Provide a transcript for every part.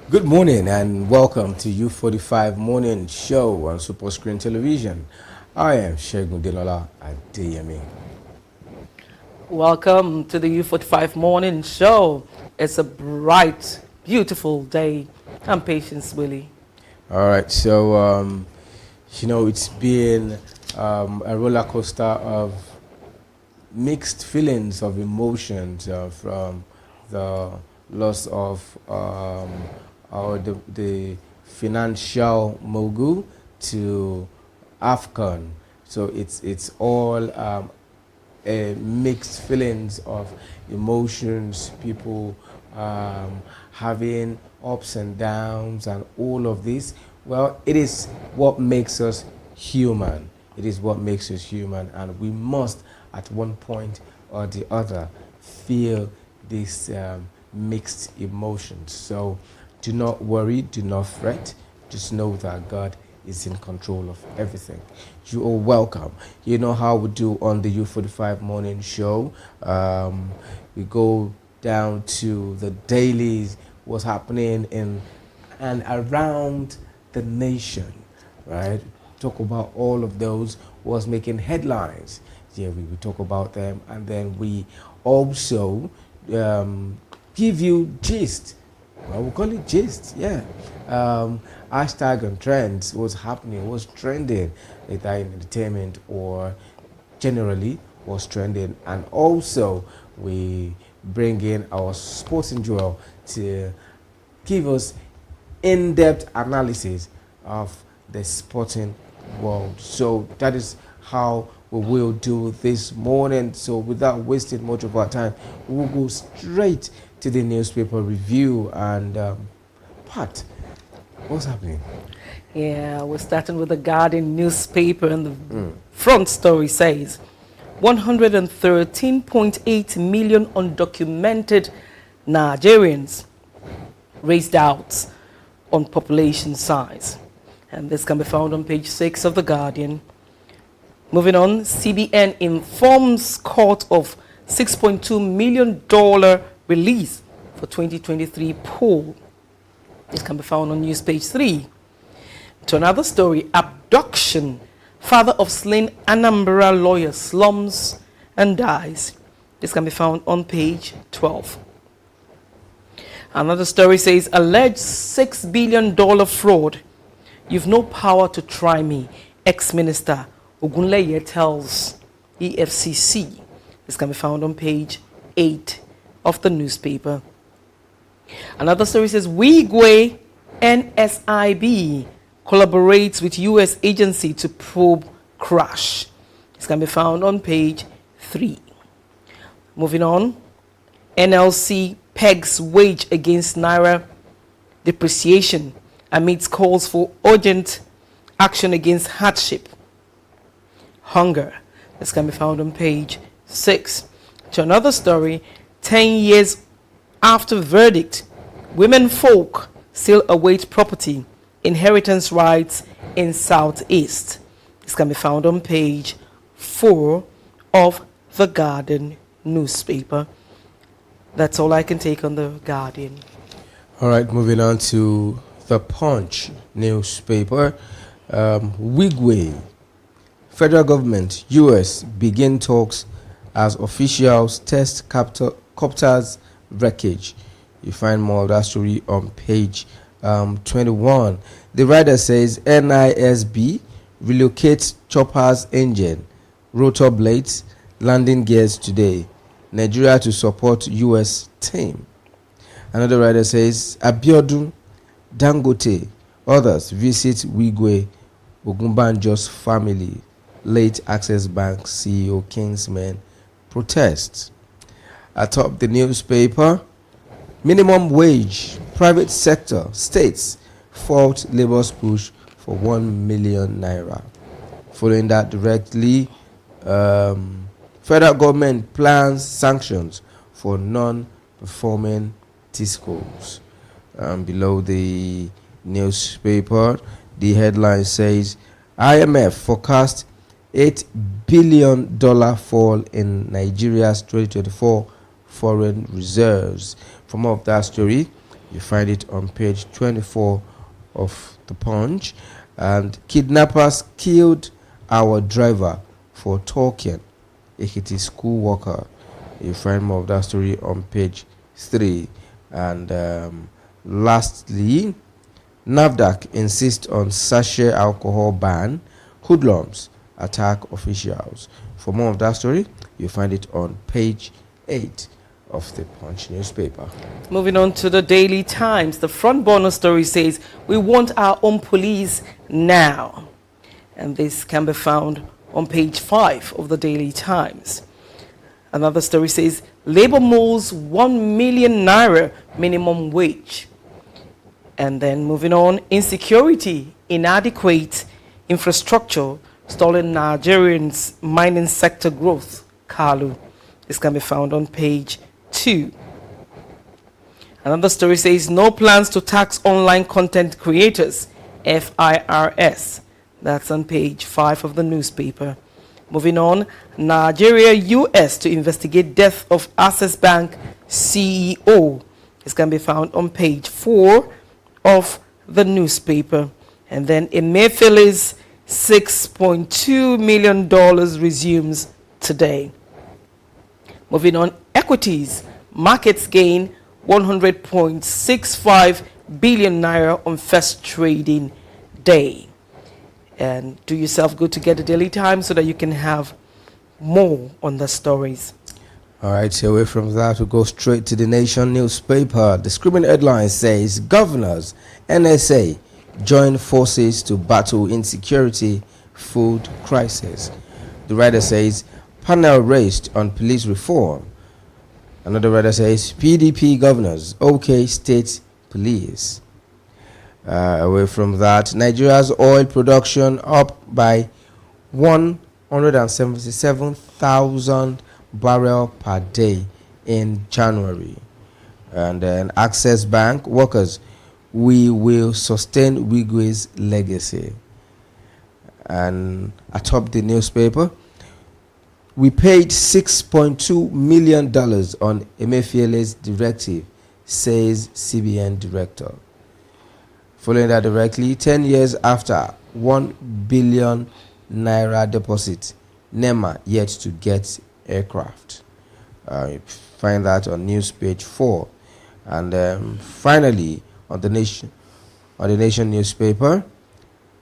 Good morning and welcome to U45 Morning Show on Super Screen Television. I am Shegun Delola Adeyemi. Welcome to the U45 Morning Show. It's a bright, beautiful day. I'm Patience Willie. All right, so it's been a roller coaster of mixed feelings of emotions from the loss of the financial mogul to AFCON. So it's all mixed feelings of emotions, people having ups and downs and all of this. Well, it is what makes us human. It is what makes us human, and we must, at one point or the other, feel these mixed emotions. So do not worry, do not fret. Just know that God is in control of everything. You are welcome. You know how we do on the U45 Morning Show. We go down to the dailies, what's happening in and around the nation, right? Talk about all of those was making headlines. Yeah, we will talk about them, and then we also give you gist. Well, we call it gist, yeah. Hashtag and trends, what's happening, what's trending, either in entertainment or generally what's trending. And also, we bring in our sporting jewel to give us in-depth analysis of the sporting world. So that is how we will do this morning. So without wasting much of our time, we will go straight to the newspaper review. And Pat, what's happening? Yeah, we're starting with the Guardian newspaper, and the front story says 113.8 million undocumented Nigerians raised doubts on population size. And this can be found on page 6 of the Guardian. Moving on, CBN informs court of $6.2 million release for 2023 poll. This can be found on news page 3. To another story, abduction. Father of slain Anambra lawyer slums and dies. This can be found on page 12. Another story says, alleged $6 billion fraud. You've no power to try me, ex-minister Ogunleye tells EFCC. This can be found on page 8 of the newspaper. Another story says, Wigwe NSIB collaborates with U.S. agency to probe crash. This can be found on page 3. Moving on, NLC pegs wage against Naira depreciation amidst calls for urgent action against hardship, hunger. This can be found on page 6. To another story, 10 years after verdict, women folk still await property, inheritance rights in Southeast. This can be found on page 4 of the Guardian newspaper. That's all I can take on the Guardian. All right, moving on to the Punch newspaper. Wigwe. Federal government, U.S. begin talks as officials test copters wreckage. You find more of that story on page 21. The writer says NISB relocates chopper's engine, rotor blades, landing gears today. Nigeria to support U.S. team. Another writer says Abiodun, Dangote, others visit Wigwe Ogunbanjo's family. Late Access Bank CEO Kingsmen protests. Atop the newspaper, minimum wage, private sector, states fault labor's push for 1 million naira. Following that directly, federal government plans sanctions for non-performing Tiscos. Below the newspaper, the headline says IMF forecast $8 billion fall in Nigeria's 2024 foreign reserves. For more of that story, You find it on page 24 of the Punch. And kidnappers killed our driver for talking. Ekiti school worker. You find more of that story on page 3. And lastly, NAFDAC insists on sachet alcohol ban. Hoodlums attack officials. For more of that story, you find it on page 8 of the Punch newspaper. Moving on to the Daily Times, the front burner story says, "We want our own police now." And this can be found on page 5 of the Daily Times. Another story says, Labour moves 1 million naira minimum wage. And then moving on, insecurity, inadequate infrastructure, stalling Nigerians' mining sector growth. Kalu. This can be found on page 2. Another story says, no plans to tax online content creators, FIRS. That's on page 5 of the newspaper. Moving on, Nigeria, US to investigate death of Access Bank CEO. This can be found on page 4 of the newspaper. And then Emefiele's $6.2 million resumes today. Moving on, equities. Markets gain 100.65 billion naira on first trading day. And do yourself good to get the Daily Times so that you can have more on the stories. All right, so away from that, we go straight to the Nation newspaper. The screaming headline says, Governors, NSA, join forces to battle insecurity, food crisis. The writer says, panel raised on police reform. Another writer says, PDP governors, OK state police. Away from that, Nigeria's oil production up by 177,000 barrels per day in January. And then Access Bank workers, we will sustain Wigwe's legacy. And atop the newspaper, we paid $6.2 million on Emefiele's directive, says CBN director. Following that directly, 10 years after 1 billion naira deposit, NEMA yet to get aircraft. You find that on news page 4. And finally, on the Nation newspaper,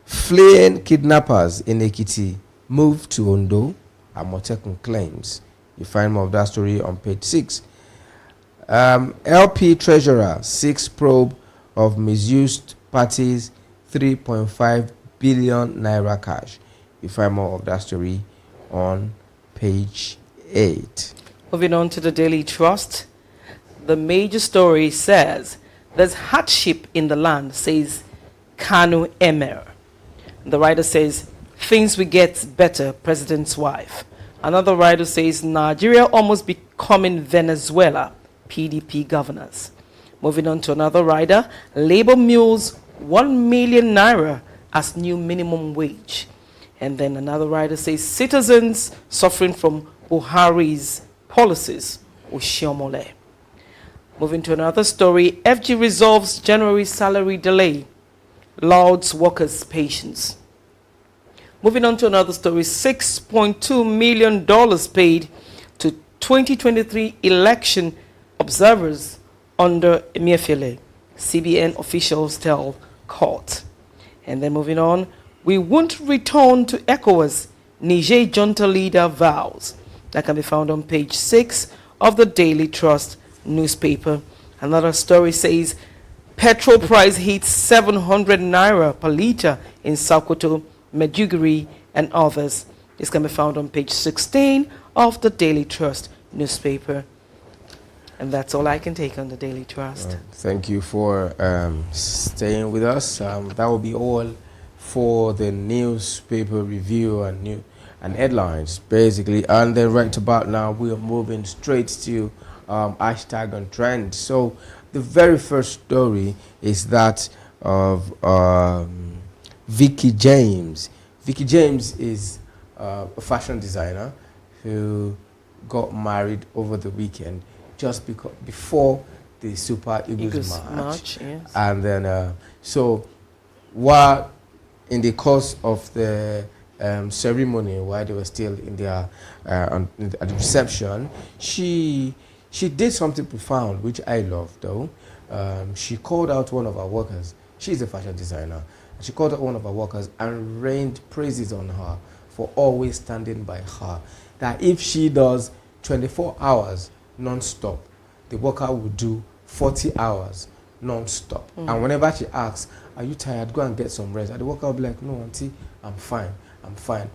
fleeing kidnappers in Ekiti moved to Ondo, Amotekun claims. You find more of that story on page 6. LP Treasurer seeks probe of misused parties 3.5 billion naira cash. You find more of that story on page 8. Moving on to the Daily Trust, the major story says there's hardship in the land, says Kanu Emir. The writer says things will get better, president's wife. Another writer says Nigeria almost becoming Venezuela, PDP governors. Moving on to another writer, Labour mules 1 million naira as new minimum wage. And then another writer says citizens suffering from Buhari's policies, Oshiomole. Moving to another story, FG resolves January salary delay, lauds workers' patience. Moving on to another story, $6.2 million paid to 2023 election observers under Emefiele, CBN officials tell court. And then moving on, we won't return to ECOWAS, Niger junta leader vows. That can be found on page 6 of the Daily Trust newspaper. Another story says petrol price hits 700 naira per litre in Sokoto, Medjugorje, and others. This can be found on page 16 of the Daily Trust newspaper. And that's all I can take on the Daily Trust. Thank you for staying with us. That will be all for the newspaper review and headlines, basically. And then right about now, we are moving straight to hashtag on trend. So the very first story is that of Vicky James. Vicky James is a fashion designer who got married over the weekend, just before the Super Eagles March. Yes. And then, so while in the course of the ceremony, while they were still in their at the reception, she did something profound, which I love though. She called out one of our workers. She's a fashion designer. She called out one of our workers and rained praises on her for always standing by her. That if she does 24 hours non-stop, the worker will do 40 hours non-stop. And whenever she asks, are you tired? Go and get some rest. And the worker will be like, no, auntie, I'm fine. I'm fine.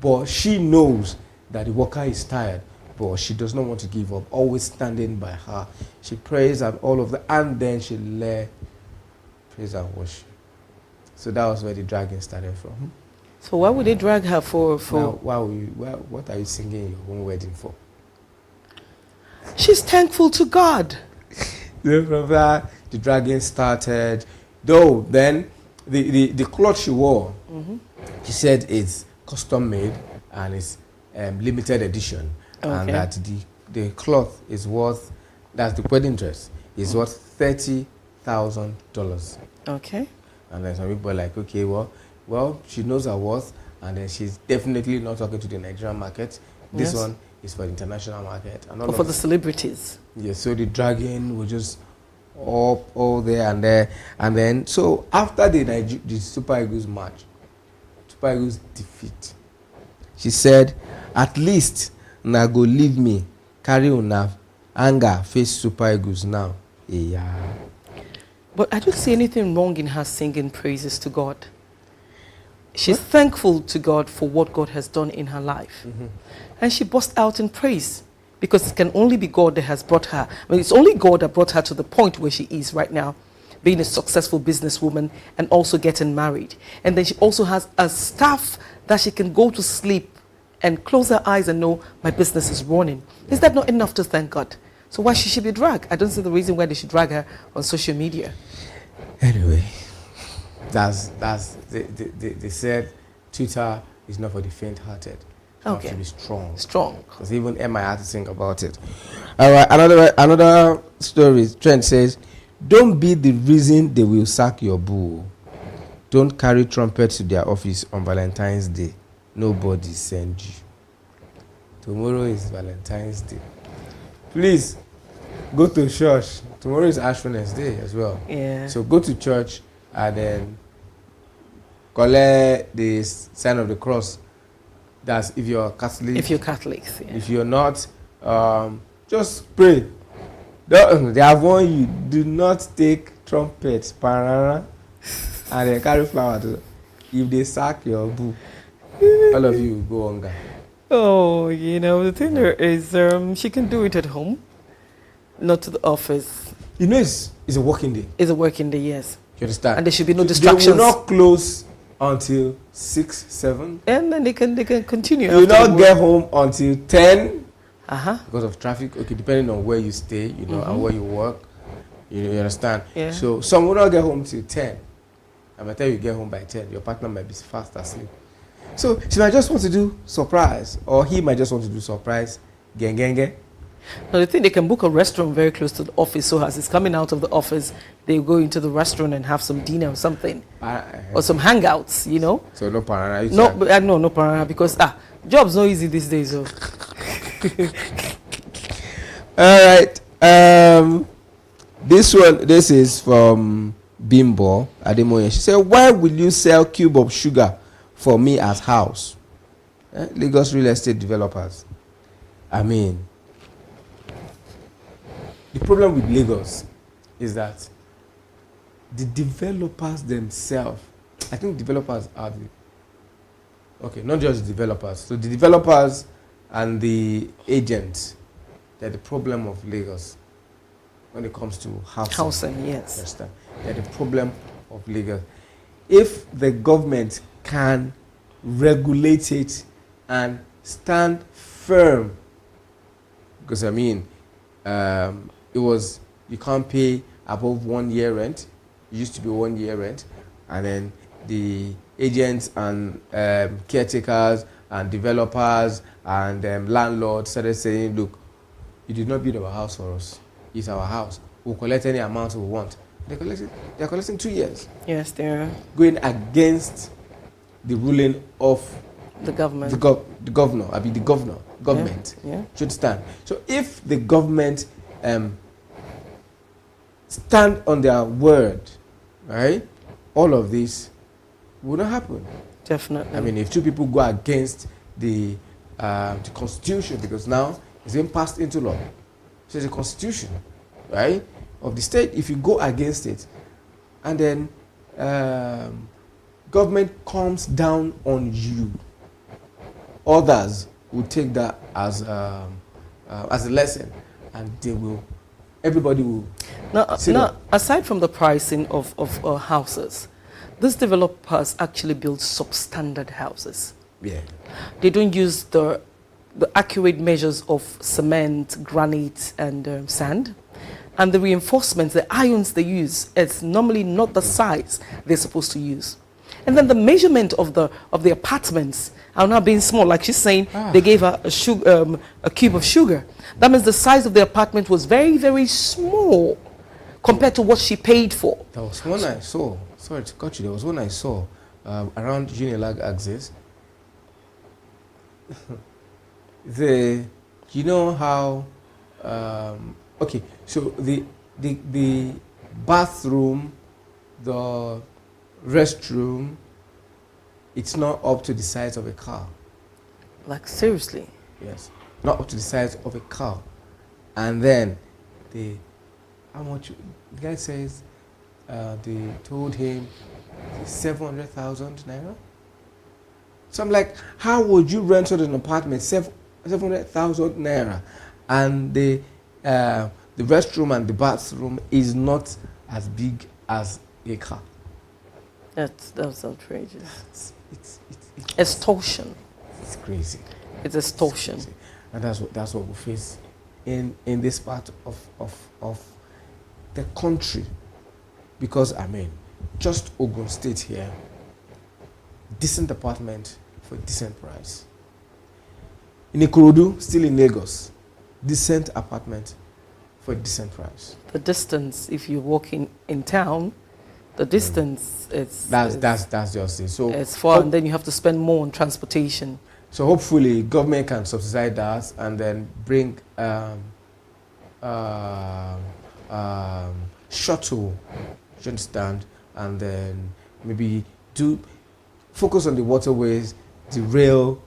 But she knows that the worker is tired, but she does not want to give up, always standing by her. She prays and all of that, and then she led praise and worship. So that was where the dragging started from. So why would they drag her for? Now, what are you singing your own wedding for? She's thankful to God. Then from that, the dragging started. Though then, the cloth she wore, she said it's custom made and it's limited edition, and that the cloth is worth, that's the wedding dress, is worth $30,000. Okay. And then some people are like, okay, well, she knows her worth, and then she's definitely not talking to the Nigerian market. This one is for the international market. And or for the celebrities. Yes, so the dragging was just all there and there. And then, so after the Super Eagles match, Super Eagles defeat, she said, at least na go leave me, carry una anger, face Super Eagles now. Yeah. But I don't see anything wrong in her singing praises to God. She's thankful to God for what God has done in her life. And she burst out in praise because it can only be God that has brought her. I mean, it's only God that brought her to the point where she is right now, being a successful businesswoman and also getting married. And then she also has a staff that she can go to sleep and close her eyes and know my business is running. Is that not enough to thank God? So why should she be dragged? I don't see the reason why they should drag her on social media. Anyway, they said Twitter is not for the faint-hearted. You have to be strong. Strong. Because even Emma had to think about it. All right, another story. Trent says, don't be the reason they will sack your boo. Don't carry trumpets to their office on Valentine's Day. Nobody send you. Tomorrow is Valentine's Day. Please, go to church. Tomorrow is Ash Wednesday as well. Yeah. So go to church and then collect the sign of the cross. That's if you're Catholic. If you're Catholics. Yeah. If you're not, just pray. They have warned you, do not take trumpets, parara, and then carry flower. If they sack your boo, all of you will go hunger. Oh, the thing there is, she can do it at home, not to the office. It's a working day. It's a working day, yes. You understand? And there should be no distractions. They will not close until 6, 7. And then they can continue. You will not get home until 10 because of traffic. Okay, depending on where you stay, and where you work. You understand? Yeah. So some will not get home till 10. And by the time you get home by 10, your partner might be fast asleep. So she might just want to do surprise, or he might just want to do surprise. Gengenge. Now the thing, they can book a restaurant very close to the office, so as it's coming out of the office, they go into the restaurant and have some dinner or something, or some hangouts, So no parana. No parana, because jobs not easy these days. So. All right. This is from Bimbo Ademoye. She said, "Why will you sell cube of sugar for me as house?" Lagos real estate developers. I mean, the problem with Lagos is that the developers themselves, I think developers are not just developers. So the developers and the agents, they're the problem of Lagos when it comes to housing. Housing, yes. Understand? They're the problem of Lagos. If the government can regulate it and stand firm, because it was, you can't pay above 1 year rent. It used to be 1 year rent, and then the agents and caretakers and developers and landlords started saying, look, you did not build our house for us. It's our house. we'll collect any amount we want. They're collecting 2 years, Yes, they're going against the ruling of the government. the governor. I mean, the government. Yeah. Do you understand? So if the government stand on their word, right, all of this will not happen. Definitely. I mean, if two people go against the constitution, because now it's been passed into law, so it's a constitution, right, of the state. If you go against it, and then government comes down on you, others will take that as a lesson, and everybody will. Now, aside from the pricing of houses, these developers actually build substandard houses. Yeah. They don't use the accurate measures of cement, granite, and sand. And the reinforcements, the ions they use, it's normally not the size they're supposed to use. And then the measurement of the apartments are now being small. Like she's saying, they gave her a cube of sugar. That means the size of the apartment was very, very small compared to what she paid for. There was one I saw. Sorry to cut you. There was one I saw around Unilag Axis. You know how? Okay, so the bathroom, the restroom, it's not up to the size of a car. Like, seriously? Yes, not up to the size of a car. And then how much? The guy says they told him 700,000 naira. So I'm like, how would you rent out an apartment 700,000 naira, and the restroom and the bathroom is not as big as a car? That's outrageous. It's Extortion. It's crazy. It's extortion. It's crazy. And that's what we face in this part of the country. Because I mean, just Ogun State here, decent apartment for a decent price. In Ikorodu, still in Lagos, decent apartment for a decent price. The distance, if you're walking in town, the distance is that's just it. So it's far, and then you have to spend more on transportation. So hopefully, government can subsidize that and then bring shuttle. You understand? And then maybe focus on the waterways, the rail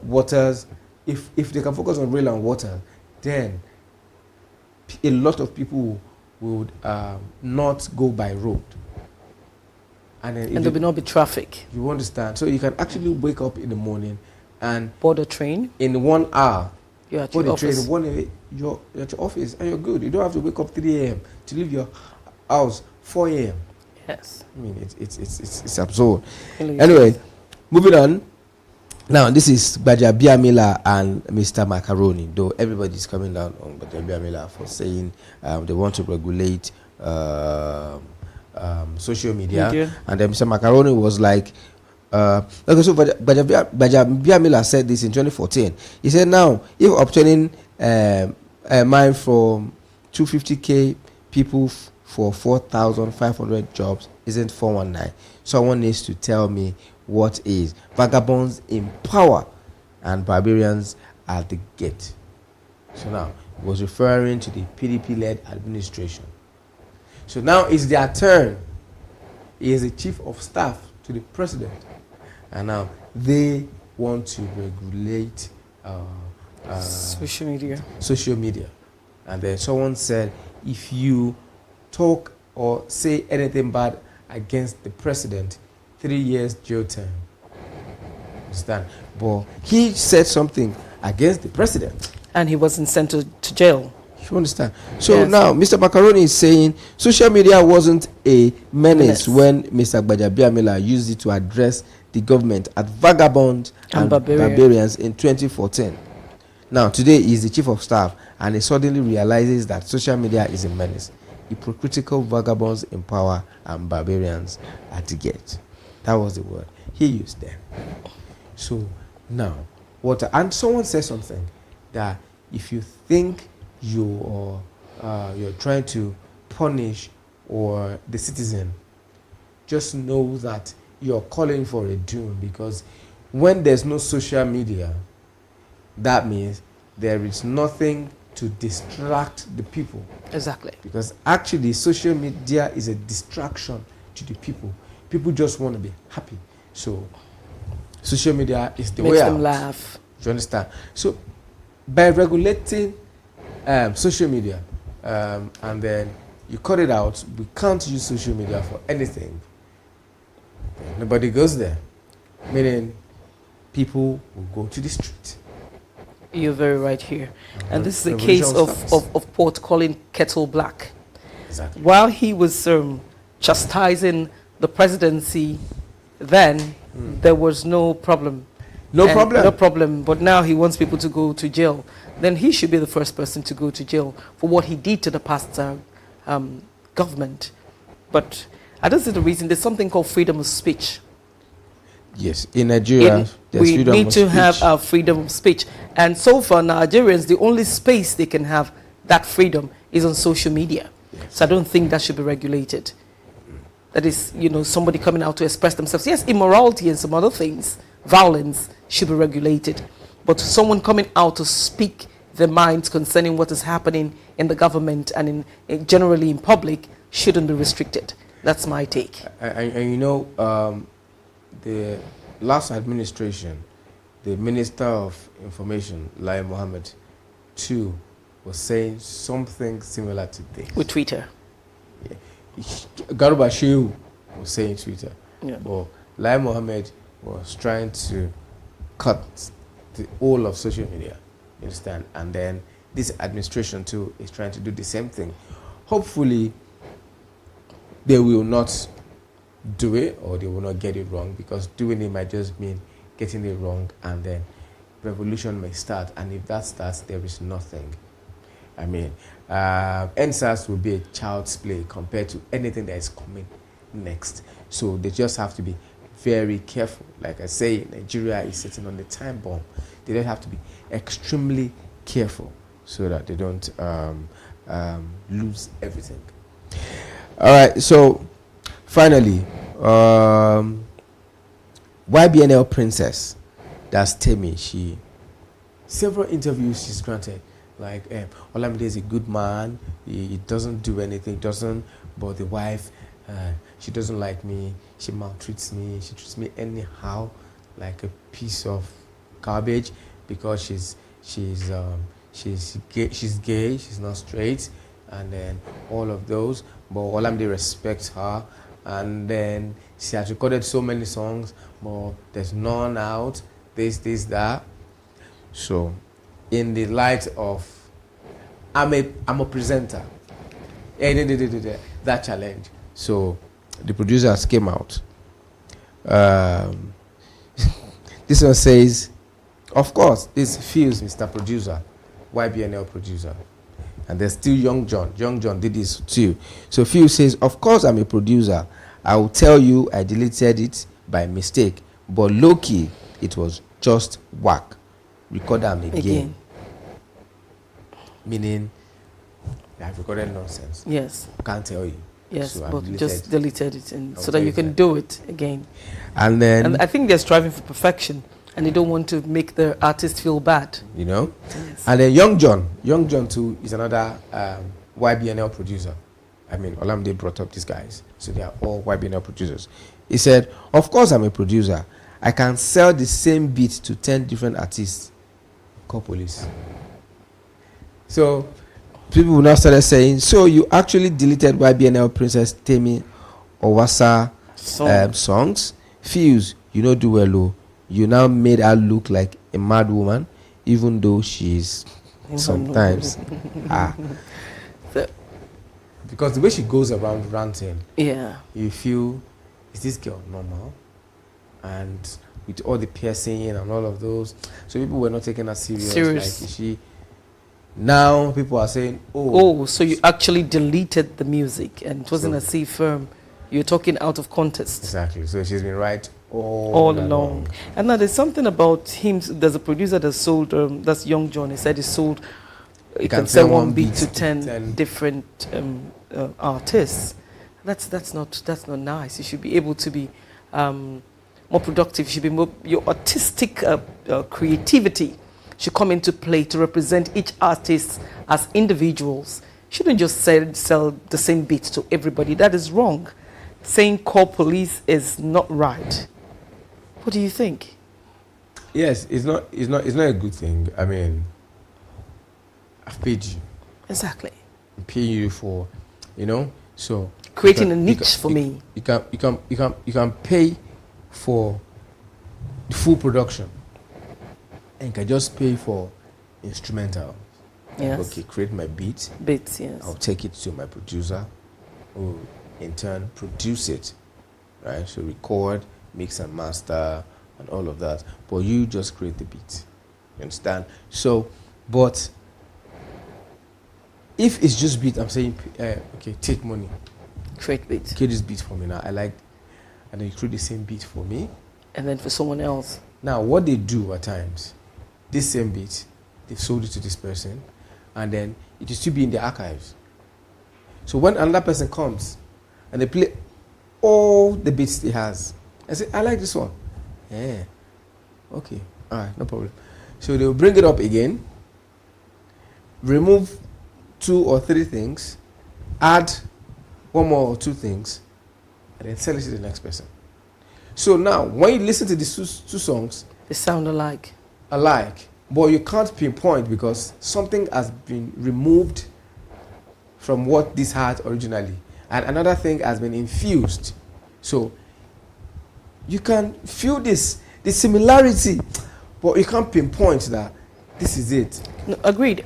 waters. If they can focus on rail and water, then a lot of people would not go by road. And there will not be traffic. You understand? So you can actually wake up in the morning and board a train. In 1 hour, you're at your office. You're at your office and you're good. You don't have to wake up 3 a.m. to leave your house 4 a.m. Yes. I mean, it's absurd. Anyway, moving on. Now, this is Gbajabiamila and Mr. Macaroni, though everybody's coming down on Gbajabiamila for saying they want to regulate social media. And then Mr. Macaroni was like, okay, so Gbajabiamila said this in 2014. He said, now, if obtaining mine from 250K people for 4,500 jobs isn't 419, someone needs to tell me what is. Vagabonds in power and barbarians at the gate. So now, it was referring to the PDP-led administration. So now it's their turn. He is the chief of staff to the president. And now they want to regulate social media. And then someone said, if you talk or say anything bad against the president, 3 years jail term. Understand? But he said something against the president, and he wasn't sent to jail. You understand? So now Mr. Macaroni is saying social media wasn't a menace when Mr. Gbajabiamila used it to address the government at vagabonds and barbarians in 2014. Now today he is the chief of staff and he suddenly realizes that social media is a menace. Hypocritical vagabonds in power and barbarians at the gate. That was the word he used there. So now, and someone said something that if you think you you're trying to punish or the citizen, just know that you're calling for a doom, because when there's no social media, that means there is nothing to distract the people. Exactly. Because actually, social media is a distraction to the people. People just want to be happy. So, social media is the Makes way them out. laugh. Do you understand? So, by regulating social media, and then you cut it out, we can't use social media for anything. Nobody goes there. Meaning, people will go to the street. You're very right here. And this is a Revolution case starts. of Port calling kettle black. Exactly. While he was chastising the presidency, then there was no problem. No And problem. No problem. But now he wants people to go to jail. Then he should be the first person to go to jail for what he did to the past government. But I don't see the reason. There's something called freedom of speech. Yes, in Nigeria, there's We freedom need of to have speech. our freedom of speech. And so far, Nigerians, the only space they can have that freedom is on social media. Yes. So I don't think that should be regulated. That is, somebody coming out to express themselves. Yes, immorality and some other things, violence, should be regulated. But someone coming out to speak their minds concerning what is happening in the government and generally in public shouldn't be restricted. That's my take. And the last administration, the Minister of Information, Lai Mohammed, too, was saying something similar to this. With Twitter. Garuba Shehu was saying Twitter. Yeah. But Lai Mohammed was trying to cut the whole of social media. You understand? And then this administration too is trying to do the same thing. Hopefully, they will not do it, or they will not get it wrong, because doing it might just mean getting it wrong, and then revolution may start. And if that starts, there is nothing. I mean, NSAS will be a child's play compared to anything that is coming next. So they just have to be very careful. Like I say, Nigeria is sitting on the time bomb. They don't have to be extremely careful so that they don't lose everything. All right, so finally, YBNL Princess, that's Temi. Several interviews she's granted. Like, Olamide is a good man. He doesn't do anything, but the wife, she doesn't like me. She maltreats me. She treats me anyhow, like a piece of garbage, because she's gay. She's not straight, and then all of those. But Olamide respects her, and then she has recorded so many songs, but there's none out. This, that. So, in the light of, I'm a presenter. That challenge. So, the producers came out. This one says, of course, this feels Mr. Producer, YBNL producer. And there's still Young John. Young John did this too. So Phil says, of course I'm a producer. I will tell you I deleted it by mistake. But low-key, it was just whack. Record them again. Meaning, I've recorded nonsense. Yes. Can't tell you. Yes, So but just deleted it I'll so that you can do it again. And then, And I think they're striving for perfection, and they don't want to make the artist feel bad. Yes. And then Young John too is another YBNL producer. I mean, Olamide brought up these guys, so they are all YBNL producers. He said, of course I'm a producer. I can sell the same beat to 10 different artists. Call police. So people now started saying, so you actually deleted YBNL Princess Temi Owasa songs? Fuse, you know do well, oh. You now made her look like a mad woman, even though she's sometimes. Because the way she goes around ranting, you feel, is this girl normal? And with all the piercing and all of those, so people were not taking her serious. Like, is she? Now people are saying, so you actually deleted the music, and it wasn't as if you're talking out of context. Exactly. So she's been right all along. And now there's something about him. There's a producer that sold, that's Young John. He said he sold you can sell one beat to 10 different artists. That's not nice. You should be able to be more productive. You should be more, your artistic creativity should come into play to represent each artist as individuals. You shouldn't just sell the same beat to everybody. That is wrong. Saying call police is not right. What do you think? Yes, it's not a good thing. I mean, I've paid you. Exactly. I'm paying you for, so creating a niche for me. You can pay for the full production, and you can just pay for instrumental. Yes. Okay, create my beat. Beats, yes. I'll take it to my producer, who in turn produce it, right? So record, mix and master, and all of that. But you just create the beat. You understand? So, but if it's just beat, I'm saying, okay, take money. Create beat. Create this beat for me now. And then you create the same beat for me. And then for someone else. Now, what they do at times, this same beat, they've sold it to this person, and then it will still be in the archives. So when another person comes and they play all the beats he has, I say, I like this one. Yeah. Okay. All right, no problem. So they'll bring it up again, remove 2 or 3 things, add 1 more or 2 things, and then sell it to the next person. So now, when you listen to these two songs, they sound alike, but you can't pinpoint because something has been removed from what this had originally, and another thing has been infused. So you can feel the similarity, but you can't pinpoint that this is it. No, agreed.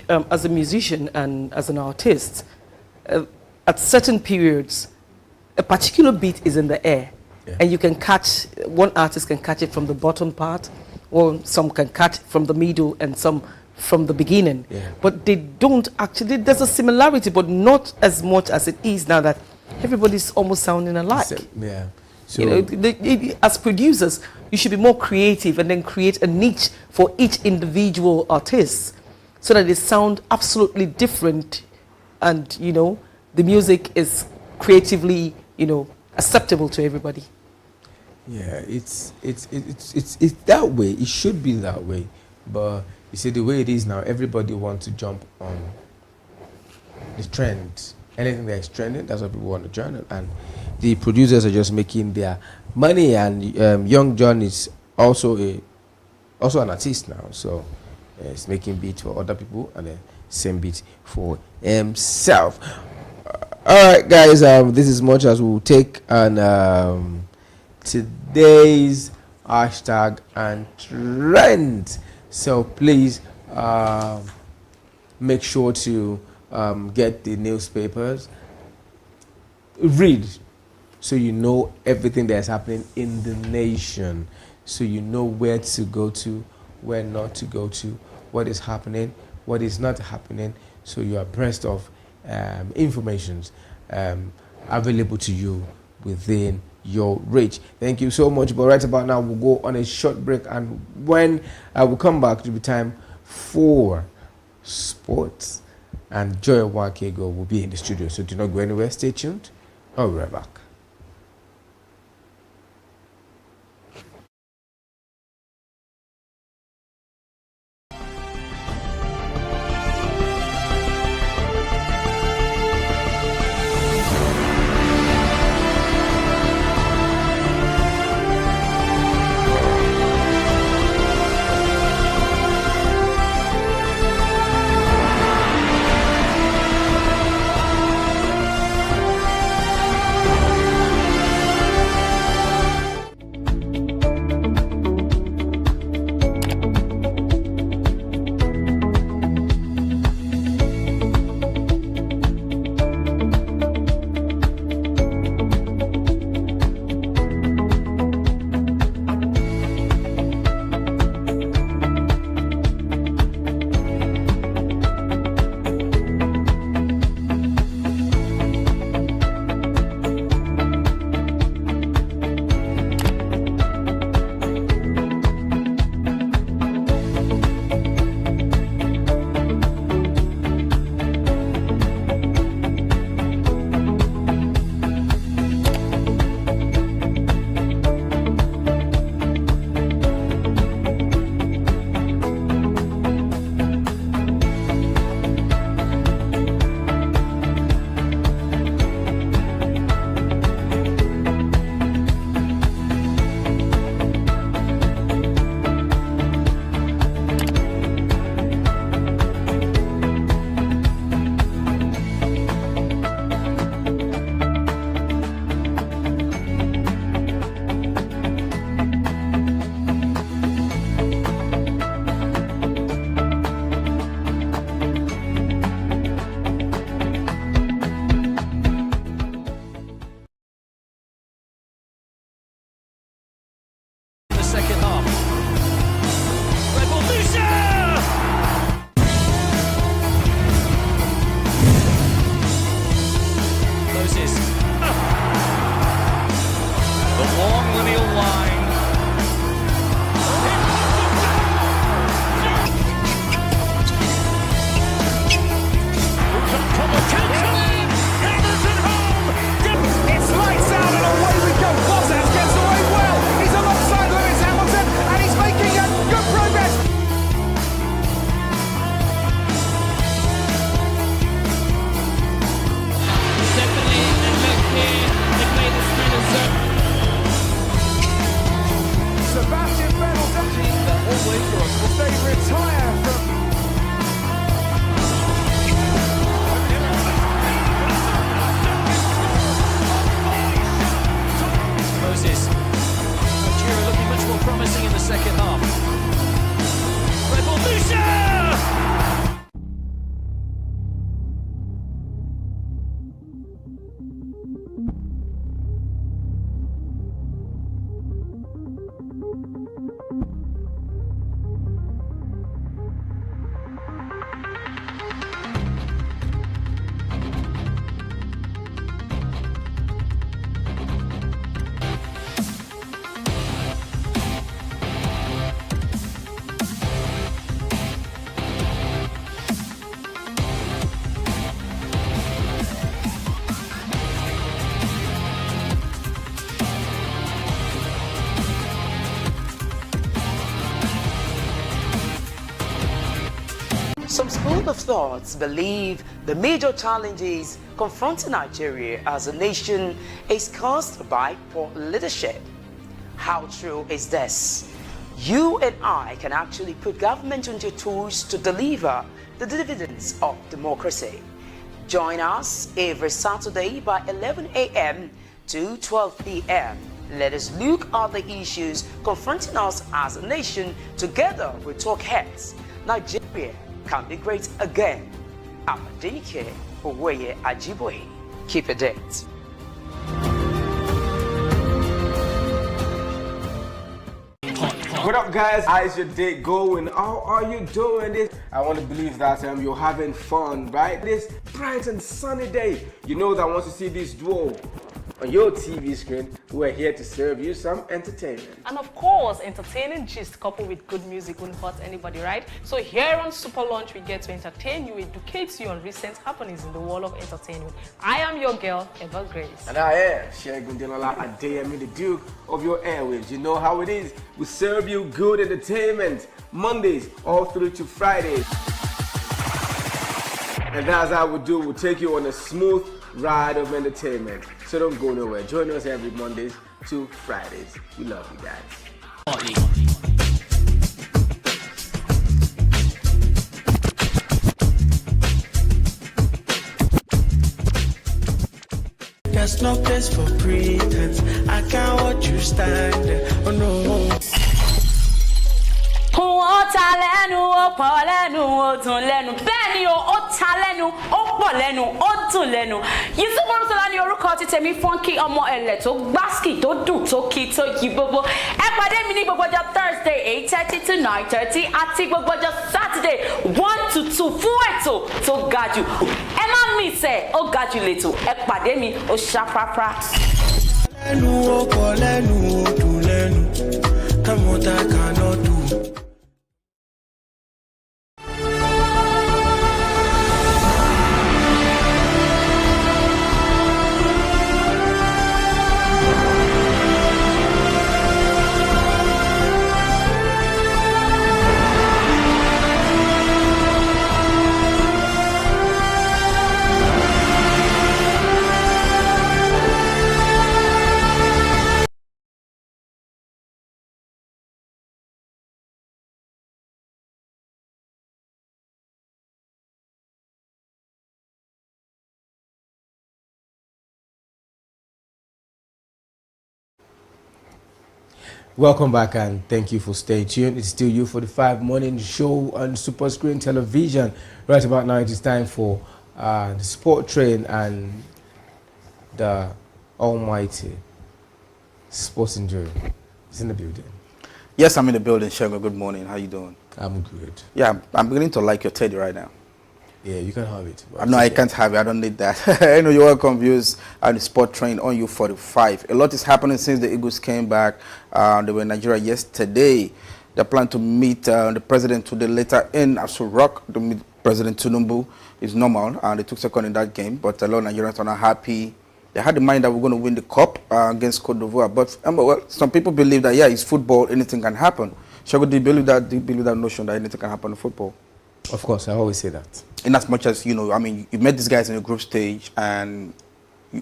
As a musician and as an artist, at certain periods, a particular beat is in the air, and you can catch, one artist can catch it from the bottom part, or some can catch it from the middle, and some from the beginning. But they don't actually, there's a similarity, but not as much as it is now that everybody's almost sounding alike. So, as producers, you should be more creative and then create a niche for each individual artist so that they sound absolutely different, and the music is creatively acceptable to everybody. Yeah, it's that way. It should be that way, but you see the way it is now, everybody wants to jump on the trend. Anything that is trending, that's what people want to join, and the producers are just making their money. And Young John is also an artist now, so he's making beats for other people and the same beat for himself. All right, guys, this is much as we'll take on today's hashtag and trend. So please make sure to get the newspapers, read, so you know everything that's happening in the nation, so you know where to go to, where not to go to, what is happening, what is not happening, so you are abreast of informations available to you within your reach. Thank you so much. But right about now, we'll go on a short break, and when we come back, it'll be time for sports, and Joy Wakego will be in the studio. So do not go anywhere. Stay tuned. I'll be right back. second half. Revolution! Moses. The long lineal line. It's lights out and away we go. Bottas gets away well. He's alongside Lewis Hamilton and he's making good progress. Definitely, and look here, they play this kind of zone. Sebastian Vettel does The whole way for us. they retire from Moses. Nigeria looking much more promising in the second half. Revolution! Some school of thoughts believe the major challenges confronting Nigeria as a nation is caused by poor leadership. How true is this? You and I can actually put government into tools to deliver the dividends of democracy. Join us every Saturday by 11 a.m. to 12 p.m. Let us look at the issues confronting us as a nation together with talk heads. Nigeria can be great again. I'm Adenike Oweye Ajiboye. Keep it date. What up, guys? How's your day going? How are you doing this? I want to believe that you're having fun, right? This bright and sunny day. You know that once you see this duo on your TV screen, we're here to serve you some entertainment. And of course, entertaining gist coupled with good music won't hurt anybody, right? So here on Super Lunch, we get to entertain you, educate you on recent happenings in the world of entertainment. I am your girl, Eva Grace. And I am Shegun Delola Adeyemi, the Duke of your airwaves. You know how it is. We serve you good entertainment Mondays all through to Fridays. And that's how we do. We'll take you on a smooth ride of entertainment. So don't go nowhere. Join us every Mondays to Fridays. We love you guys. There's no place for pretense. I can't watch you stand there. Oh no. Ó ta lẹ́nu, ó pọ̀ lẹ́nu, ó dùn lẹ́nu. Bẹ́ẹ̀ ni o, ó ta lẹ́nu, ó pọ̀ lẹ́nu, ó dùn lẹ́nu. Yusuf Olúṣọlá ni orúkọ ti tèmi Funky ọmọ ẹ̀lẹ̀ tó gbásìkì tó dùn tó kí tó yí gbogbo. Ẹ pàdé mi ní gbogbo ọjọ́ Thursday 8:30 to 9:30 àti gbogbo ọjọ́ Saturday 1 to 2 fún ètò tó ga jù. Ẹ má miss ẹ̀, ó ga jù lẹ́tò. Ẹ pàdé mi, ó ṣàfàfà. Lẹ́nu ó pọ̀ lẹ́nu ó dùn lẹ́nu. Come what I cannot do. Welcome back and thank you for staying tuned. It's still U45 morning show on Super Screen Television. Right about now it is time for the Sport Train and the almighty Sports Injury. It's in the building. Yes, I'm in the building, Shego. Good morning. How you doing? I'm good. Yeah, I'm beginning to like your teddy right now. Yeah, you can have it. No, I can't have it. I don't need that. I know you're welcome, views at the Sport Train on U45. A lot is happening since the Eagles came back. They were in Nigeria yesterday. They plan to meet the president today, later in Aso Rock to meet President Tinubu. It's normal, and they took second in that game. But a lot of Nigerians are not happy. They had in mind that we're going to win the cup against Cote d'Ivoire. But well, some people believe that, yeah, it's football, anything can happen. Shago, do you believe that? Do you believe that notion that anything can happen in football? Of course, I always say that. In as much as, you know, I mean, you met these guys in the group stage and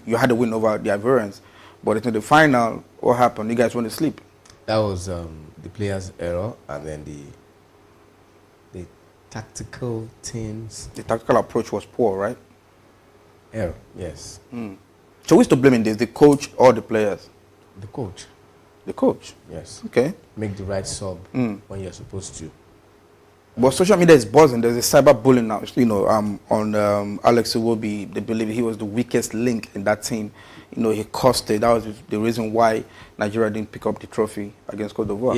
you had a win over the Ivorians. But in the final, what happened? You guys went to sleep. That was the players' error, and then the tactical teams. The tactical approach was poor, right? Error, yes. So who's to blame in this, the coach or the players? The coach. The coach? Yes. Okay. Make the right sub when you're supposed to. But social media is buzzing. There's a cyberbullying now, you know, on Alex Iwobi. They believe he was the weakest link in that team. You know, he cost it. That was the reason why Nigeria didn't pick up the trophy against Cote d'Ivoire.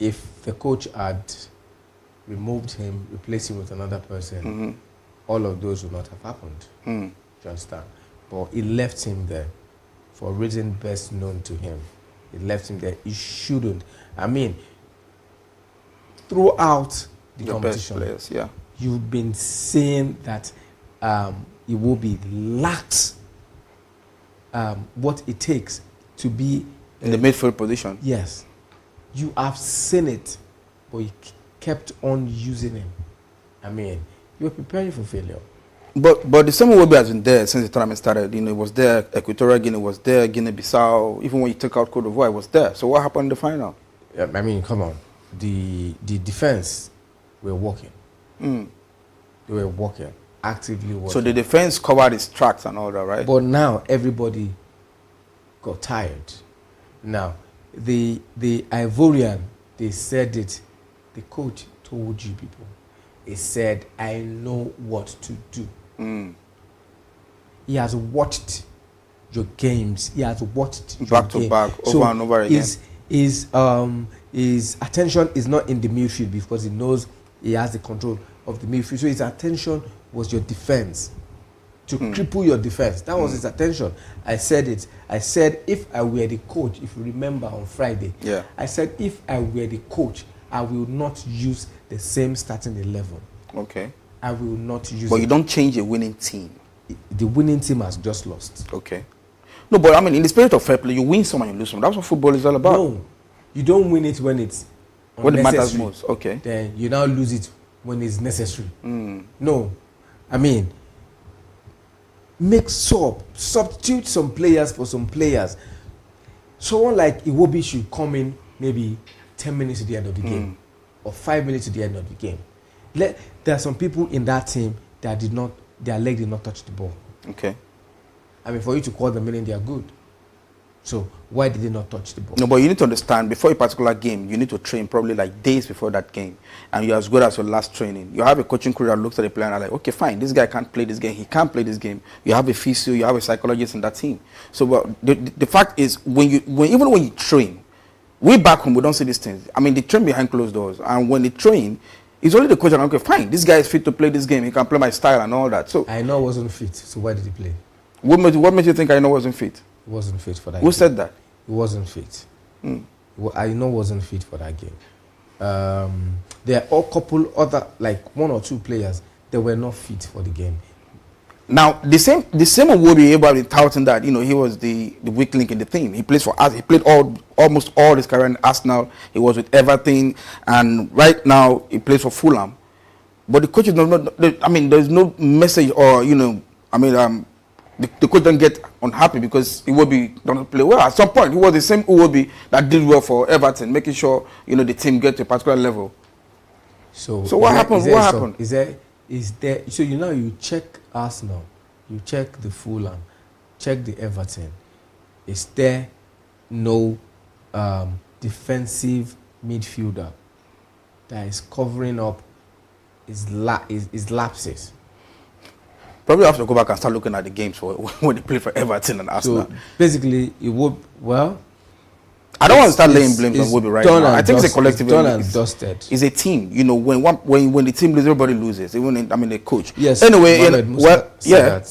If the coach had removed him, replaced him with another person, all of those would not have happened. Do you understand? But he left him there for a reason best known to him. He left him there. He shouldn't. I mean, throughout the competition, best players, yeah, you've been saying that it will be lacks what it takes to be in the midfield position. Yes, you have seen it, but you kept on using him. I mean, you're preparing for failure. But the same Iwobi has been there since the tournament started. You know, it was there. Equatorial Guinea was there. Guinea-Bissau. Even when you took out Cote d'Ivoire, it was there. So what happened in the final? I mean, come on. The defense were working. They were working, actively working. So the defense covered its tracks and all that, right? But now everybody got tired. Now, the Ivorian, they said it. The coach told you people. He said, I know what to do. He has watched your games. He has watched back to back, over and over again. His attention is not in the midfield because he knows he has the control of the midfield. So his attention was your defense, to cripple your defense. That was his attention. I said it. I said, if I were the coach, if you remember on Friday, I said, if I were the coach, I will not use the same starting 11. Okay. I will not use But it. you don't change a winning team. The winning team has just lost. Okay. No, but I mean, in the spirit of fair play, you win some and you lose some. That's what football is all about. No, you don't win it when it's when it matters most. Okay. Then you now lose it when it's necessary. No, I mean, substitute some players for some players. Someone like Iwobi should come in maybe 10 minutes to the end of the game or 5 minutes to the end of the game. There are some people in that team that their leg did not touch the ball. Okay. I mean, for you to call them in, they are good. So why did they not touch the ball? No, but you need to understand, before a particular game, you need to train probably like days before that game. And you're as good as your last training. You have a coaching crew that looks at the player and are like, okay, fine, this guy can't play this game. He can't play this game. You have a physio, you have a psychologist in that team. So well, the fact is, even when you train, we back home, we don't see these things. I mean, they train behind closed doors. And when they train, it's only the coach and okay, fine, this guy is fit to play this game. He can play my style and all that. So I know wasn't fit. So why did he play? What made you think I know wasn't fit? He wasn't fit for that game. Who said that? He wasn't fit. I know wasn't fit for that game. There are a couple other, like one or two players, that were not fit for the game. Now, the same Iwobi able to touting that, you know, he was the weak link in the team. He plays for us. He played almost all his career in Arsenal. He was with Everton, and right now he plays for Fulham. But the coach is not. I mean, there's no message, or you know, I mean, the coach don't get unhappy because Iwobi don't play well. At some point, he was the same Iwobi that did well for Everton, making sure you know the team get to a particular level. So what happened? What happened? Is there? So you check Arsenal, you check the Fulham, check the Everton. Is there no defensive midfielder that is covering up his lapses? Probably have to go back and start looking at the games for when they play for Everton and Arsenal. So basically, it would I don't want to start laying blames on Wobby right now. I think it's a collective. It's done and dusted. It's a team. You know, when the team loses, everybody loses. Even the coach. Yes. Anyway, yeah.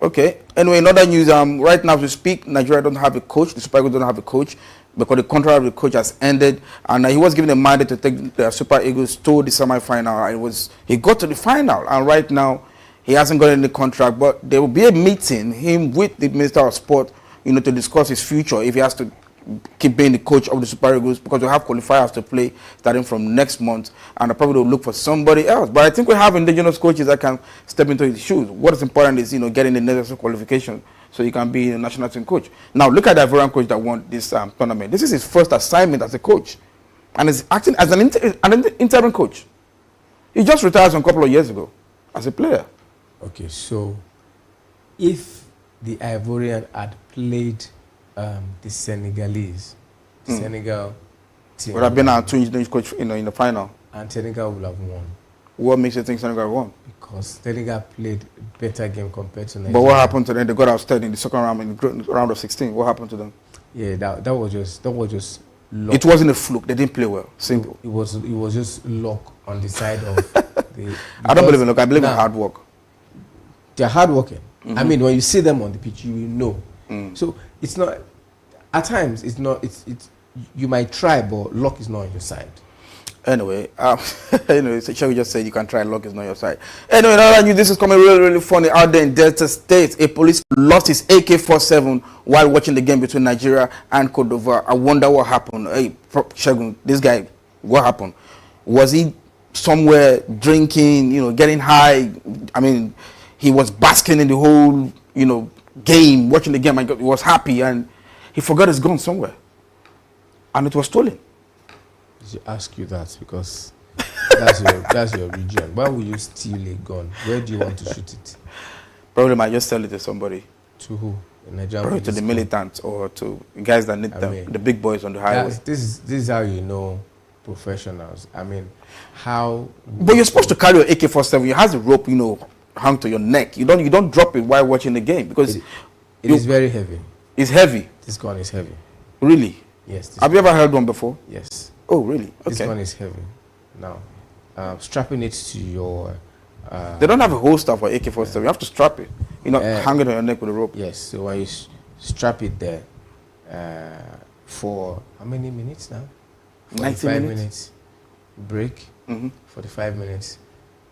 Okay. Anyway, in other news, right now as we speak, Nigeria don't have a coach. The Super Eagles don't have a coach because the contract of the coach has ended, and he was given a mandate to take the Super Eagles to the semi-final. He got to the final, and right now he hasn't got any contract. But there will be a meeting him with the Minister of Sport, you know, to discuss his future if he has to keep being the coach of the Super Eagles, because we have qualifiers to play starting from next month, and I probably will look for somebody else. But I think we have indigenous coaches that can step into his shoes. What is important is, you know, getting the necessary qualification so you can be a national team coach. Now look at the Ivorian coach that won this tournament. This is his first assignment as a coach, and he's acting as an interim coach. He just retired a couple of years ago as a player. Okay, so if the Ivorian had played the Senegalese, Senegal team would have been our twin coach, you know, in the final, and Senegal would have won. What makes you think Senegal won? Because Senegal played a better game compared to Nigeria. But what happened to them? They got ousted in the second round, in the round of 16. What happened to them? Yeah, that was just luck. It wasn't a fluke. They didn't play well. Simple. It was just luck on the side of the. I don't believe in luck. I believe in hard work. They're hardworking. I mean, when you see them on the pitch, you will know. So it's not. At times, it's not. It's you might try, but luck is not on your side. Anyway, anyway, so Shaggy just said you can try, luck is not your side. Anyway, another news, this is coming really, really funny out there in Delta State. A police lost his AK-47 while watching the game between Nigeria and Cote d'Ivoire. I wonder what happened. Hey, Shaggy, this guy, what happened? Was he somewhere drinking, you know, getting high? I mean, he was basking in the whole, you know, game, watching the game. He was happy, and he forgot his gun somewhere, and it was stolen. I should ask you that because that's your region. Why would you steal a gun? Where do you want to shoot it? Probably might just sell it to somebody. To who? Probably to the militants or to guys that need them, the big boys on the highway. This is how you know professionals. I mean, how? But you're supposed to carry your AK-47. You have the rope, you know, hung to your neck. You don't drop it while watching the game because it is very heavy. It's heavy. This gun is heavy. Really? Yes. Have you ever held one before? Yes. Oh, really? Okay. This gun is heavy. Now, strapping it to your... they don't have a holster for AK-47. You have to strap it. You know, hang it on your neck with a rope. Yes. So when you strap it there for how many minutes now? 90 minutes. Break. 45 minutes.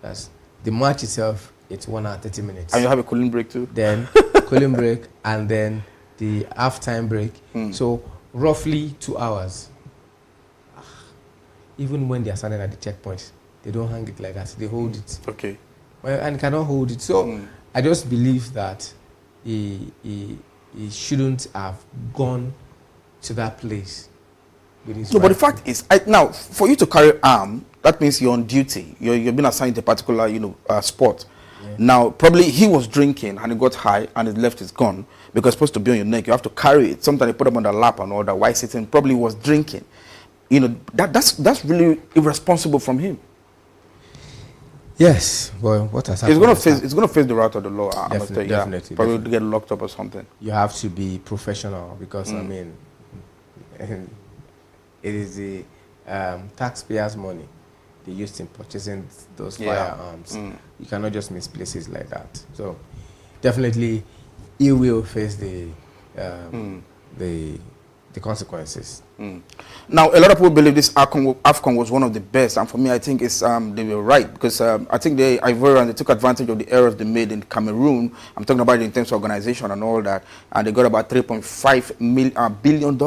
That's the match itself. It's 1 hour 30 minutes. And you have a cooling break too. Then cooling break, and then the halftime break. So roughly 2 hours. Even when they are standing at the checkpoint, they don't hang it like that. They hold it. Okay. Well, and cannot hold it. So I just believe that he shouldn't have gone to that place. No, but the fact is, now for you to carry arm, that means you're on duty. You've been assigned to a particular, you know, sport. Yeah. Now, probably he was drinking and he got high and he left his gun because it's supposed to be on your neck. You have to carry it. Sometimes they put him on the lap and all that. While sitting, probably was drinking. You know, that's really irresponsible from him. Yes, well, what has happened? It's gonna face the route of the law. Definitely. Probably get locked up or something. You have to be professional because I mean, it is the taxpayers' money they used in purchasing those firearms. You cannot just misplace it like that. So, definitely, he will face the consequences. Now, a lot of people believe this AFCON was one of the best, and for me, I think it's they were right because I think the Ivorians, they took advantage of the errors they made in Cameroon. I'm talking about it in terms of organization and all that, and they got about $3.5 billion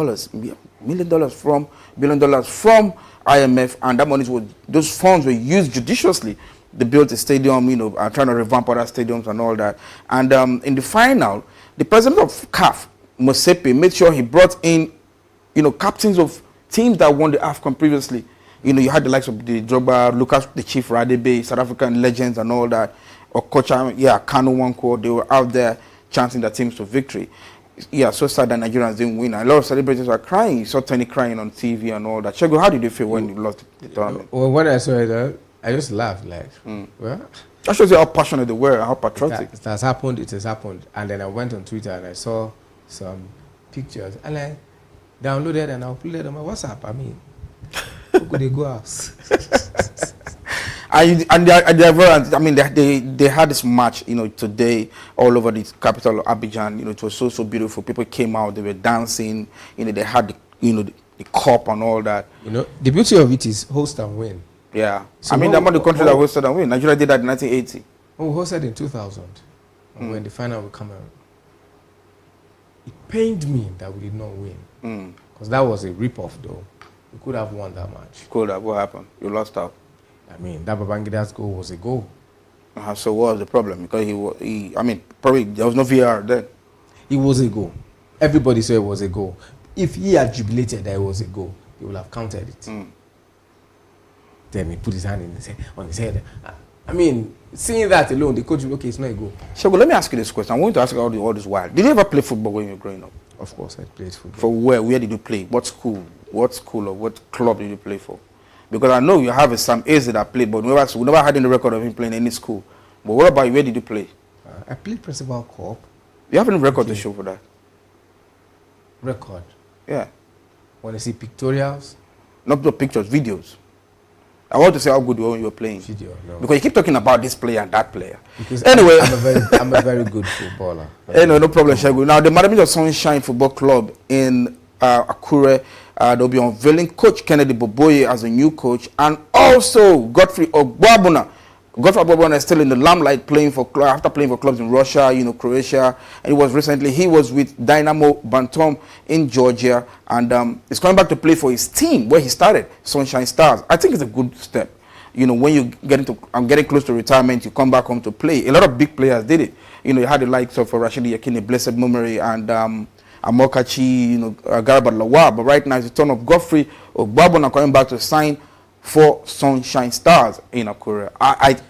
from IMF, and that money those funds were used judiciously. They built a stadium, you know, trying to revamp other stadiums and all that. And in the final, the president of CAF, Mosepe, made sure he brought in, you know, captains of teams that won the AFCON previously. You know, you had the likes of the Drogba, Lucas, the Chief Radebe, South African legends and all that. Or Kocha, Kanu Wanko, they were out there chanting their teams to victory. Yeah, so sad that Nigerians didn't win. A lot of celebrities were crying. You saw Tony crying on TV and all that. Shego, how did you feel when you lost the tournament? Well, when I saw it, I just laughed, like, well... That shows you how passionate they were, how patriotic. It has happened, it has happened. And then I went on Twitter and I saw some pictures. And downloaded and I uploaded on my WhatsApp. I mean, who could they go out? And they're very, I mean, they had this match, you know, today all over the capital of Abidjan. You know, it was so beautiful. People came out, they were dancing. You know, they had the cup and all that. You know, the beauty of it is host and win. Yeah. So I mean, they're not the country that hosted and win. Nigeria did that in 1980. Oh, we hosted in 2000 when the final will come out. It pained me that we did not win because that was a rip-off, though. We could have won that match. Could have. What happened? You lost out. I mean, that Babangida's goal was a goal. So what was the problem? Because I mean, probably there was no VAR then. It was a goal. Everybody said it was a goal. If he had jubilated that it was a goal, he would have counted it. Then he put his hand on his head. I mean, seeing that alone, the coach will, okay, it's not a goal. Shego, let me ask you this question. I want to ask you all this while. Did you ever play football when you were growing up? Of course, I played football. For where? Where did you play? What school? What school or what club did you play for? Because I know you have a Sam Eze that played, but we never had any record of him playing any school. But what about you? Where did you play? I played Principal Corp. You have any record to show for that? Record? Yeah. Want to see pictorials? Not the pictures, videos. I want to say how good you were when you were playing. Video, no. Because you keep talking about this player and that player. Because anyway, I'm a very good footballer. Anyway, no problem, Shego. Now, the Madam Sunshine Football Club in Akure, they'll be unveiling Coach Kennedy Boboye as a new coach, and also Godfrey Ogbabuna. Godfrey Ogbabuna is still in the limelight after playing for clubs in Russia, you know, Croatia, and he was with Dynamo Bantom in Georgia, and he's coming back to play for his team where he started, Sunshine Stars. I think it's a good step. You know, when you getting close to retirement, you come back home to play. A lot of big players did it. You know, you had the likes of Rashidi Yakini, Blessed Memory, and Amokachi, you know, Garba Lawal. But right now it's the turn of Godfrey Ogbabuna coming back to sign for Sunshine Stars in Akure.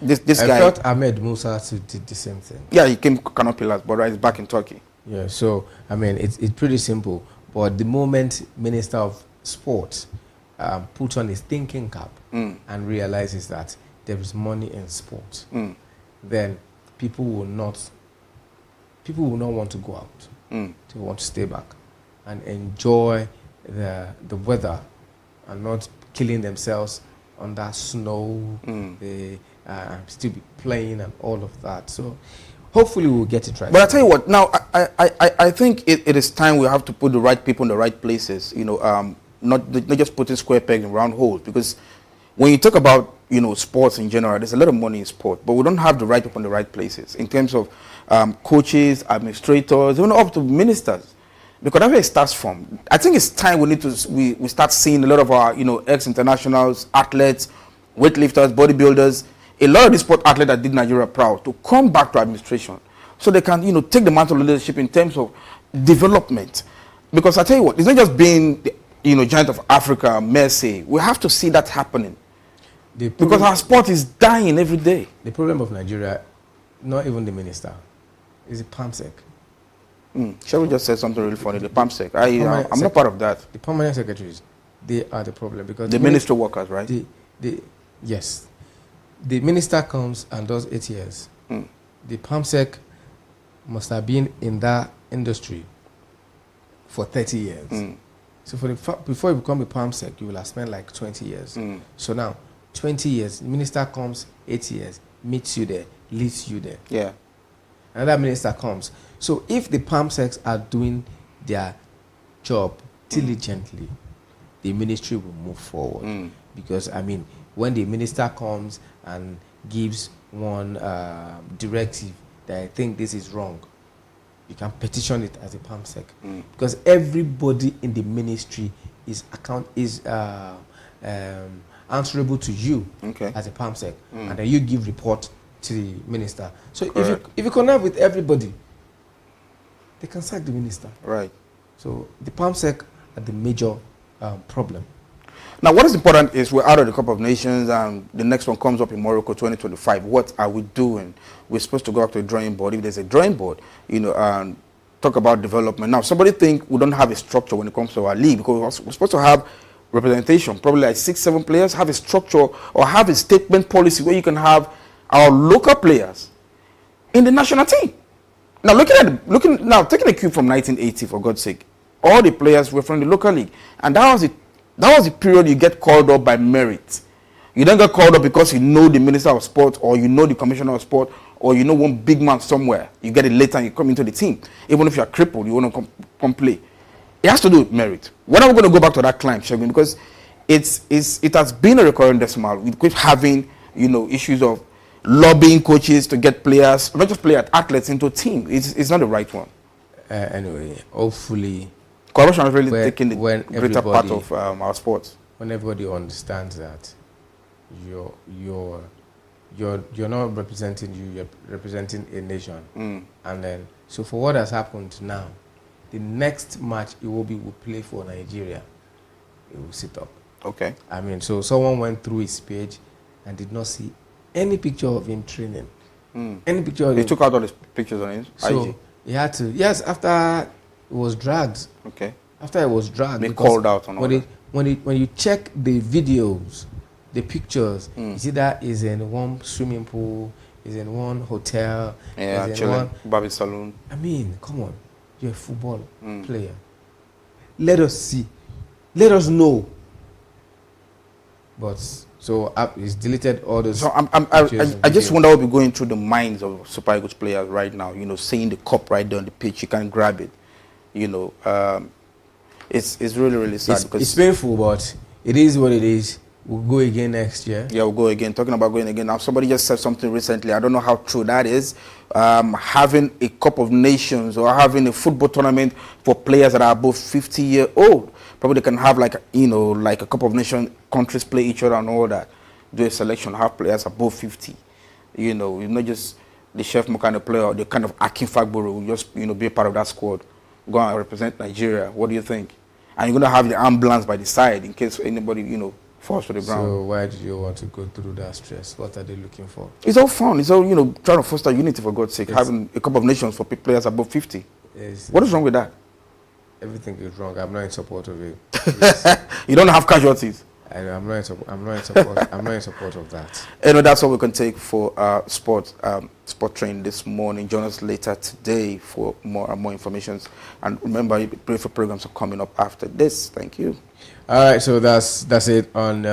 This guy. I thought Ahmed Musa did the same thing. Yeah, he came Canopilas, but right, he's back in Turkey. Yeah, so I mean, it's pretty simple. But the moment Minister of Sport puts on his thinking cap and realizes that there is money in sport, then people will not want to go out. They want to stay back and enjoy the weather and not killing themselves on that snow. They still be playing and all of that. So hopefully we'll get it right. But I tell you what, now I think it is time we have to put the right people in the right places. You know, not just putting square pegs in round holes. Because when you talk about, you know, sports in general, there's a lot of money in sport, but we don't have the right people in the right places in terms of coaches, administrators, even up to ministers. Because that's where it starts from. I think it's time we start seeing a lot of our, you know, ex-internationals, athletes, weightlifters, bodybuilders, a lot of the sport athletes that did Nigeria proud to come back to administration so they can, you know, take the mantle of leadership in terms of development. Because I tell you what, it's not just being, you know, giant of Africa, Messi. We have to see that happening. Because our sport is dying every day. The problem of Nigeria, not even the minister, is the PAMSEC. Shall we just say something really funny? The PAMSEC. I'm not part of that. The permanent secretaries, they are the problem because the ministry workers, right? Yes. The minister comes and does 8 years. The PAMSEC must have been in that industry for 30 years. So before you become a PAMSEC, you will have spent like 20 years. So now, 20 years, the minister comes, 8 years, meets you there, leads you there. Yeah. Another minister comes. So if the PAMSECs are doing their job diligently, the ministry will move forward. Because, I mean, when the minister comes and gives one directive that I think this is wrong, you can petition it as a PAMSEC. Because everybody in the ministry is answerable to you as a PAMSEC. And then you give report to the minister. So if you connect with everybody, they can sack the minister. Right. So the PAMSEC are the major problem. Now, what is important is we're out of the Cup of Nations and the next one comes up in Morocco 2025. What are we doing? We're supposed to go up to a drawing board. If there's a drawing board, you know, and talk about development. Now, somebody think we don't have a structure when it comes to our league because we're supposed to have representation, probably like 6-7 players, have a structure or have a statement policy where you can have our local players in the national team. Now, taking a cue from 1980, for God's sake, all the players were from the local league, and that was the period you get called up by merit. You don't get called up because you know the Minister of Sport or you know the Commissioner of Sport or you know one big man somewhere. You get it later and you come into the team. Even if you're crippled, you want to come play. It has to do with merit. When are we going to go back to that climb, Shegun? Because it has been a recurring decimal. We keep having, issues of lobbying coaches to get players, not just players, athletes into a team. It's not the right one. Anyway, hopefully, corruption is really taking the greater part of our sports. When everybody understands that you're not representing you, you're representing a nation, and then so for what has happened now, the next match it will play for Nigeria. It will sit up. Okay. I mean, so someone went through his page and did not see any picture of him training. Any picture of him. They took out all his pictures on his so IG. He had to. Yes, after it was dragged. Okay. After it was dragged. They called out on all that. When you check the videos, the pictures, you see that is in one swimming pool, is in one hotel, yeah, is in one Barbie Saloon. I mean, come on, you're a football player. Let us see, let us know. But so he's deleted all those. So I just wonder what we're going through the minds of Super Eagles players right now. Seeing the cup right there on the pitch, you can't grab it. It's really sad. It's painful, but it is what it is. We'll go again next year. Yeah, we'll go again. Talking about going again. Now, somebody just said something recently. I don't know how true that is. Having a Cup of Nations or having a football tournament for players that are above 50 years old. Probably they can have like a Cup of Nations, countries play each other and all that. Do a selection, have players above 50. Not just the chef kind of player or the kind of Akin Fagboro will just, be a part of that squad. Go and represent Nigeria. What do you think? And you're going to have the ambulance by the side in case anybody, falls to the ground. So why do you want to go through that stress? What are they looking for? It's all fun. It's all, trying to foster unity, for God's sake. Having a Cup of Nations for players above 50. What is wrong with that? Everything is wrong. I'm not in support of it. You don't have casualties. I'm not in support. I'm not in support of that. That's all we can take for sport train this morning. Join us later today for more and more information. And remember, beautiful programs are coming up after this. Thank you. All right, so that's it on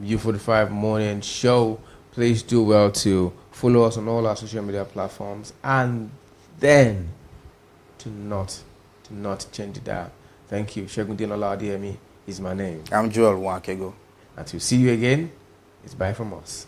U45 Morning Show. Please do well to follow us on all our social media platforms, and then to not change it down. Thank you. Shegun Dinola Adeyemi is my name. I'm Joel Wankego. Until see you again, it's bye from us.